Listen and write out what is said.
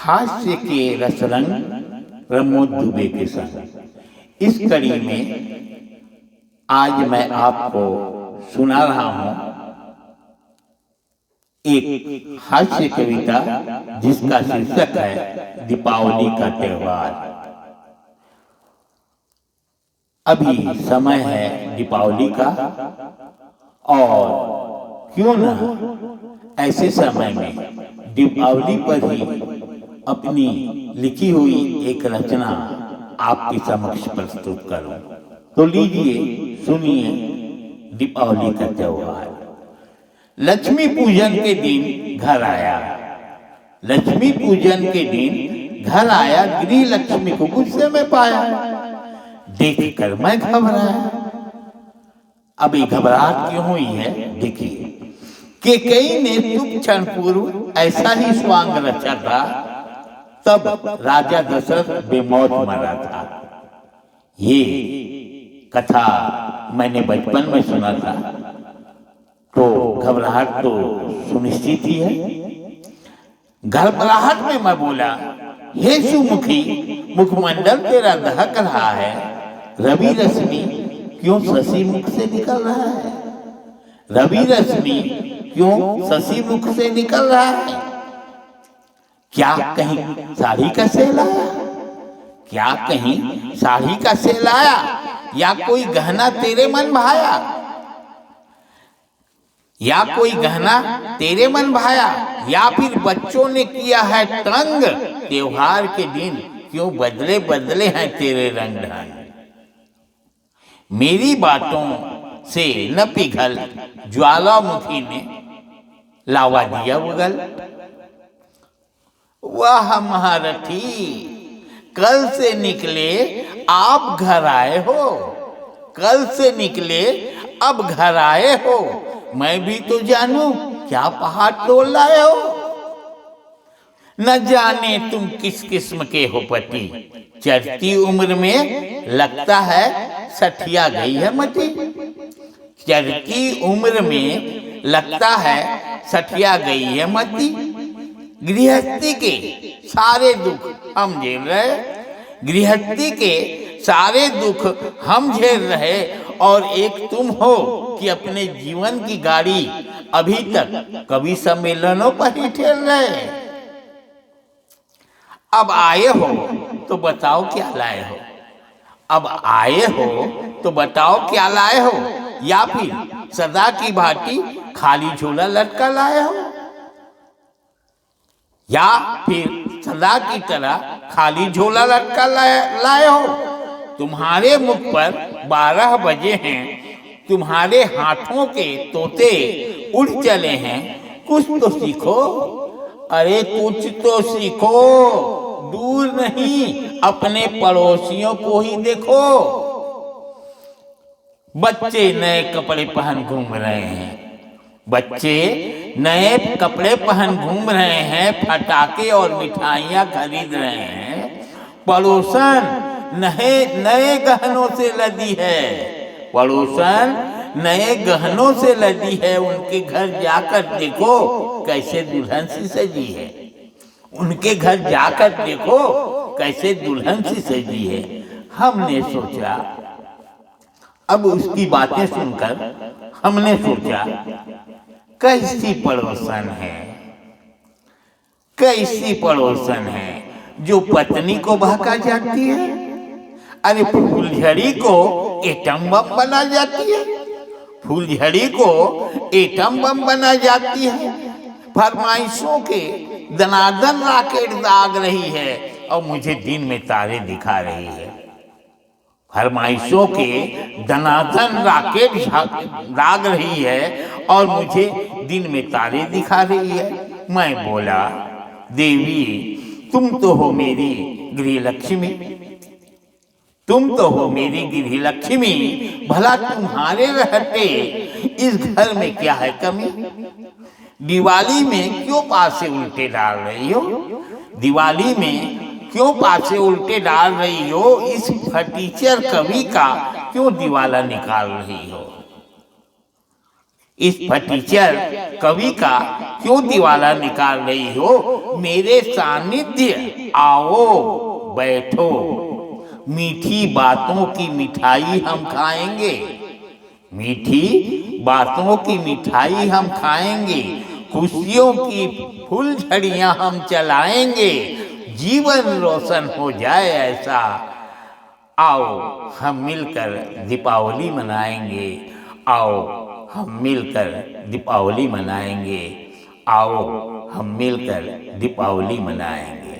हास्य के रसरंग प्रमोद दुबे के संग। इस कड़ी में आज मैं आपको सुना रहा हूं एक हास्य कविता जिसका शीर्षक है दीपावली का त्योहार। अभी समय है दीपावली का, और क्यों न ऐसे समय में दीपावली पर ही अपनी लिखी हुई एक रचना आपके समक्ष प्रस्तुत करूं। तो लीजिए सुनिए दीपावली का त्योहार। लक्ष्मी पूजन के दिन घर आया, लक्ष्मी पूजन के दिन घर आया, गृह लक्ष्मी को गुस्से में पाया, देखकर मैं घबराया। अब ये घबराहट क्यों हुई है देखिए। कि कई ने तुम क्षण पूर्व ऐसा ही स्वांग रचा था, तब राजा दशरथ बेमौत मरा था। ये कथा मैंने बचपन में सुना था, तो घबराहट तो सुनिश्चित ही है। घबराहट में मैं बोला, हे सुमुखी, मुखमंडल तेरा दहक रहा है, रवि रश्मि क्यों शशि मुख से निकल रहा है? रवि रश्मि क्यों शशि मुख से निकल रहा है? क्या कहीं साड़ी का सेल आया? क्या कहीं साड़ी का सेल आया, या कोई गहना तेरे मन भाया? या कोई गहना तेरे मन भाया, या फिर बच्चों ने किया है तंग, त्योहार के दिन क्यों बदले बदले हैं तेरे रंग ढंग? मेरी बातों से न पिघल, ज्वालामुखी ने लावा दिया उगल। वाह महारथी, कल से निकले आप घर आए हो, कल से निकले अब घर आए हो, मैं भी तो जानूं क्या पहाड़ तोड़ लाए हो। न जाने तुम किस किस्म के हो पति, चढ़ती उम्र में लगता है सठिया गई है मती। चढ़ती उम्र में लगता है सठिया गई है मती। गृहस्थी के सारे दुख हम झेल रहे, गृहस्थी के सारे दुख हम झेल रहे, और एक तुम हो कि अपने जीवन की गाड़ी अभी तक कवि सम्मेलनों पर ही ठेल रहे। अब आए हो तो बताओ क्या लाए हो, अब आए हो तो बताओ क्या लाए हो, या फिर सदा की भांति खाली झोला लटका लाए हो, या फिर सदा की तरह खाली झोला लटका लाए हो। तुम्हारे मुख पर 12 बजे हैं, तुम्हारे हाथों के तोते उड़ चले हैं, कुछ तो सीखो, अरे कुछ तो सीखो, दूर नहीं अपने पड़ोसियों को ही देखो। बच्चे नए कपड़े पहन घूम रहे हैं, बच्चे नए कपड़े पहन घूम रहे हैं, फटाके और मिठाइयाँ खरीद रहे हैं। पड़ोसन नए नए गहनों से लदी है, पड़ोसन नए गहनों से लदी है, उनके घर जाकर देखो कैसे दुल्हन सी सजी है, उनके घर जाकर देखो कैसे दुल्हन सी सजी है। हमने सोचा, अब उसकी बातें सुनकर हमने सोचा, कैसी पड़ोसन है, कैसी पड़ोसन है जो पत्नी को बहका जाती है, अरे फूलझड़ी को एटम बम बना जाती है, फूलझड़ी को एटम बम बना जाती है, फरमाइशों के दनादन राकेट दाग रही है और मुझे दिन में तारे दिखा रही है। फरमाइशों के दनादन राकेट दाग रही है और मुझे दिन में तारे दिखा रही है। मैं बोला, देवी तुम तो हो मेरी गृह लक्ष्मी, तुम तो हो मेरी गृह लक्ष्मी, भला तुम्हारे रहते इस घर में क्या है कमी? दिवाली में क्यों पासे उल्टे डाल रही हो, दिवाली में क्यों पासे उल्टे डाल रही हो, इस फटीचर कवि का क्यों दिवाला निकाल रही हो? इस फटीचर कवि का क्यों दिवाला निकाल रही हो? मेरे सानिध्य आओ, बैठो, मीठी बातों की मिठाई हम खाएंगे, मीठी बातों की मिठाई हम खाएंगे, खुशियों की फुलझड़ियां हम चलाएंगे, जीवन रोशन हो जाए ऐसा। आओ हम मिलकर दीपावली मनाएंगे, आओ हम मिलकर दीपावली मनाएंगे, आओ हम मिलकर दीपावली मनाएंगे।